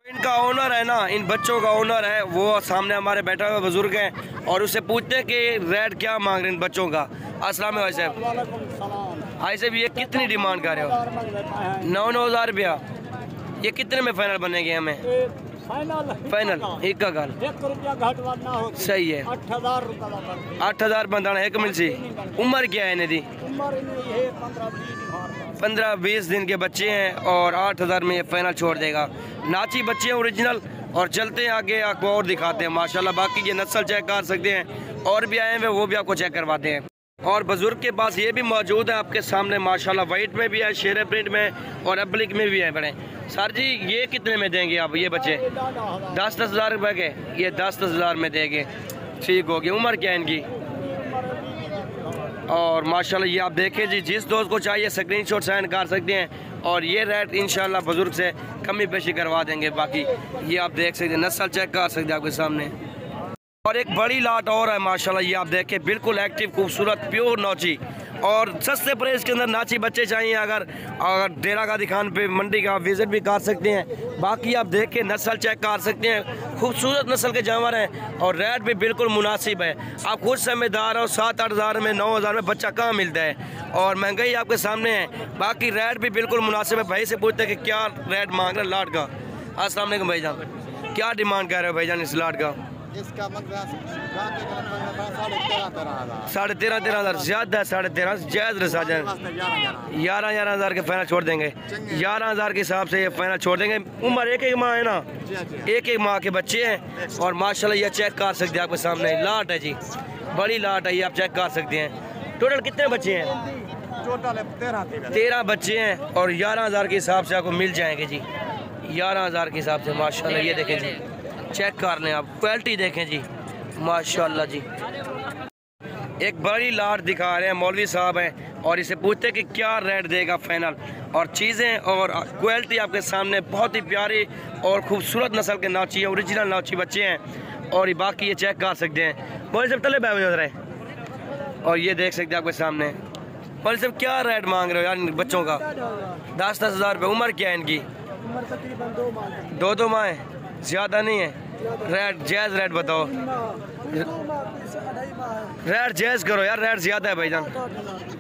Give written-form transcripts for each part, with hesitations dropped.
इनका ओनर है ना, इन बच्चों का ओनर है, वो सामने हमारे बैठा हुआ बुजुर्ग है और उससे पूछते हैं कि रेट क्या मांग रहे हैं इन बच्चों का। अस्सलाम वालेकुम साहब। भाई साहब ये कितनी डिमांड कर रहे हो? 9,000 रुपया। ये कितने में फाइनल बनेंगे हमें? फाइनल एक का गल सही है। 8,000 बंदा एक मिल सी। उम्र क्या है इन्हें दी? 15-20 दिन के बच्चे हैं और 8,000 में ये फाइनल छोड़ देगा। नाची बच्चे हैं ओरिजिनल। और चलते हैं आगे, आपको और दिखाते हैं माशाल्लाह। बाकी ये नस्ल चेक कर सकते हैं, और भी आए हैं वो भी आपको चेक करवाते हैं। और बुजुर्ग के पास ये भी मौजूद है आपके सामने माशाल्लाह। वाइट में भी है, शेर प्रिंट में और अब्लिक में भी है बड़े। सर जी ये कितने में देंगे आप ये बच्चे? 10-10 हज़ार रुपये के। ये 10-10 हज़ार में देंगे। ठीक हो गया। उम्र क्या है इनकी? और माशाल्लाह ये आप देखें जी, जिस दोस्त को चाहिए स्क्रीनशॉट सेंड कर सकते हैं और ये रेट इंशाल्लाह बुजुर्ग से कमी पेशी करवा देंगे। बाकी ये आप देख सकते हैं, नस्ल चेक कर सकते हैं आपके सामने। और एक बड़ी लाट और है माशाल्लाह, ये आप देखें, बिल्कुल एक्टिव खूबसूरत प्योर नौची और सस्ते प्राइस के अंदर नाची बच्चे चाहिए। अगर डेरा का दिखान पे मंडी का विजिट भी कर सकते हैं। बाकी आप देख के नस्ल चेक कर सकते हैं, खूबसूरत नस्ल के जानवर हैं और रेट भी बिल्कुल मुनासिब है। आप खुद समझदार हो, 7-8 हज़ार में 9 हज़ार में बच्चा कहाँ मिलता है और महंगाई आपके सामने है। बाकी रेट भी बिल्कुल मुनासिब है। भाई से पूछते हैं कि क्या रेट मांग रहे हैं लाट का। अस्सलाम वालेकुम भाईजान, क्या डिमांड कर रहे हो भाईजान इस लाट का? इसका 13,500 ज्यादा है। 13,500 जायज़ रसा जाए। 11,000 हज़ार के फाइनल छोड़ देंगे। 11,000 के हिसाब से ये फाइनल छोड़ देंगे। उम्र एक माह है ना, एक माह के बच्चे हैं और माशाल्लाह ये चेक कर सकते हैं आपके सामने। लाट है जी, बड़ी लाट है, ये आप चेक कर सकते हैं। टोटल कितने बच्चे हैं? टोटल 13 बच्चे हैं और 11,000 के हिसाब से आपको मिल जाएंगे जी। 11,000 के हिसाब से माशाल्लाह। ये देखें जी, चेक कर लें आप, क्वालिटी देखें जी माशाल्लाह जी। एक बड़ी लाट दिखा रहे हैं, मौलवी साहब हैं और इसे पूछते हैं कि क्या रेट देगा फाइनल। और चीज़ें और क्वालिटी आपके सामने बहुत ही प्यारी और खूबसूरत नस्ल के नाची है, ओरिजिनल नाची बच्चे हैं। और बाकी ये चेक कर सकते हैं। मौलवी साहब तले बैठ रहे हैं और ये देख सकते हैं आपके सामने। मौलवी साहब क्या रेट मांग रहे हो यार बच्चों का? 10-10 हज़ार रुपये। उम्र क्या है इनकी? 2 माह है, ज़्यादा नहीं है। रेट जायज़ रेट बताओ, रेट जायज़ करो यार, रेट ज़्यादा है भाईजान।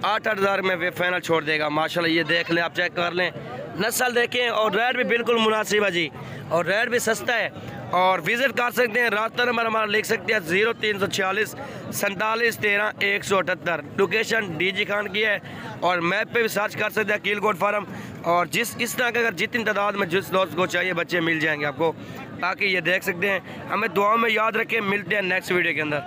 8-8 हज़ार में वे फाइनल छोड़ देगा माशाल्लाह। ये देख लें आप, चेक कर लें, नस्ल देखें और रेट भी बिल्कुल मुनासिब है जी और रेट भी सस्ता है। और विज़िट कर सकते हैं, रास्ता नंबर हमारा लिख सकते हैं 0346 47 13 178। लोकेशन DG खान की है और मैप पे भी सर्च कर सकते हैं कीलकोट फार्म। और इस तरह के अगर जितनी तादाद में जिस दोस्त को चाहिए बच्चे मिल जाएंगे आपको। बाकी ये देख सकते हैं। हमें दुआओं में याद रखें। मिलते हैं नेक्स्ट वीडियो के अंदर।